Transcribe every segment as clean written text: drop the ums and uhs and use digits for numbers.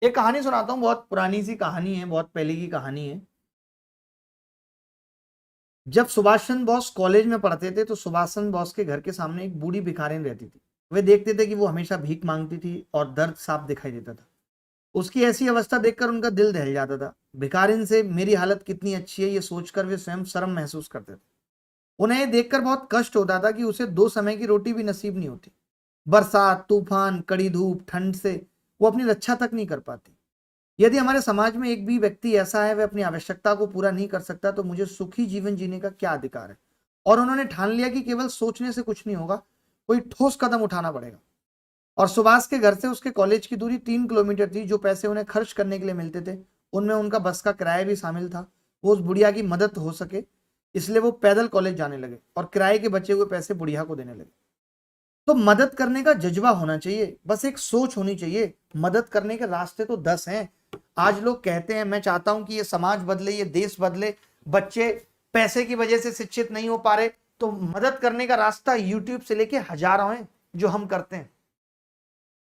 एक कहानी सुनाता हूँ, बहुत पुरानी सी कहानी है, बहुत पहले की कहानी है। जब सुभाष चंद्र बोस कॉलेज में पढ़ते थे तो सुभाष चंद्र बोस के घर के सामने एक बूढ़ी भिखारिन रहती थी। वे देखते थे कि वो हमेशा भीख मांगती थी और दर्द साफ दिखाई देता था। उसकी ऐसी अवस्था देखकर उनका दिल दहल जाता था। भिखारिन से मेरी हालत कितनी अच्छी है ये सोचकर वे स्वयं शर्म महसूस करते थे। उन्हें ये देखकर बहुत कष्ट होता था कि उसे 2 समय की रोटी भी नसीब नहीं होती। बरसात, तूफान, कड़ी धूप, ठंड से वो अपनी रक्षा तक नहीं कर पाती। यदि हमारे समाज में एक भी व्यक्ति ऐसा है वह अपनी आवश्यकता को पूरा नहीं कर सकता तो मुझे सुखी जीवन जीने का क्या अधिकार है। और उन्होंने ठान लिया कि केवल सोचने से कुछ नहीं होगा, कोई ठोस कदम उठाना पड़ेगा। और सुभाष के घर से उसके कॉलेज की दूरी 3 किलोमीटर थी। जो पैसे उन्हें खर्च करने के लिए मिलते थे उनमें उनका बस का किराया भी शामिल था। वो उस बुढ़िया की मदद हो सके इसलिए वो पैदल कॉलेज जाने लगे और किराए के बचे हुए पैसे बुढ़िया को देने लगे। तो मदद करने का जज्बा होना चाहिए, बस एक सोच होनी चाहिए। मदद करने के रास्ते तो 10 हैं। आज लोग कहते हैं मैं चाहता हूं कि ये समाज बदले, ये देश बदले, बच्चे पैसे की वजह से शिक्षित नहीं हो पा रहे, तो मदद करने का रास्ता यूट्यूब से लेके हजारों हैं जो हम करते हैं।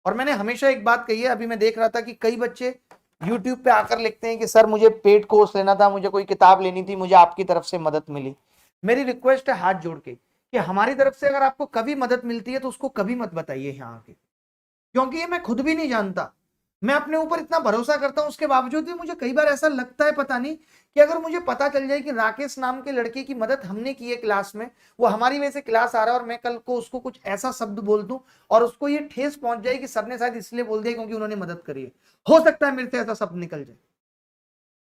और मैंने हमेशा एक बात कही है, अभी मैं देख रहा था कि कई बच्चे यूट्यूब पे आकर लिखते हैं कि सर मुझे पेड कोर्स लेना था, मुझे कोई किताब लेनी थी, मुझे आपकी तरफ से मदद मिली। मेरी रिक्वेस्ट है हाथ जोड़ के कि हमारी तरफ से अगर आपको कभी मदद मिलती है तो उसको कभी मत बताइए यहाँ आके, क्योंकि ये मैं खुद भी नहीं जानता। मैं अपने ऊपर इतना भरोसा करता हूं, उसके बावजूद भी मुझे कई बार ऐसा लगता है पता नहीं कि अगर मुझे पता चल जाए कि राकेश नाम के लड़के की मदद हमने की है क्लास में, वो हमारी वजह से क्लास आ रहा है और मैं कल को उसको कुछ ऐसा शब्द बोल दूं और उसको ये ठेस पहुंच जाए कि सर ने शायद इसलिए बोल दिया क्योंकि उन्होंने मदद करी है, हो सकता है मेरे से ऐसा शब्द निकल जाए,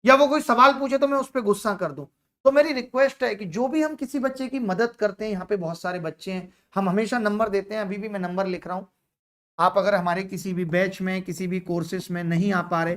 या वो कोई सवाल पूछे तो मैं उस पर गुस्सा कर दूं। तो मेरी रिक्वेस्ट है कि जो भी हम किसी बच्चे की मदद करते हैं, यहाँ पे बहुत सारे बच्चे हैं, हम हमेशा नंबर देते हैं, अभी भी मैं नंबर लिख रहा हूं। आप अगर हमारे किसी भी बैच में, किसी भी कोर्सेस में नहीं आ पा रहे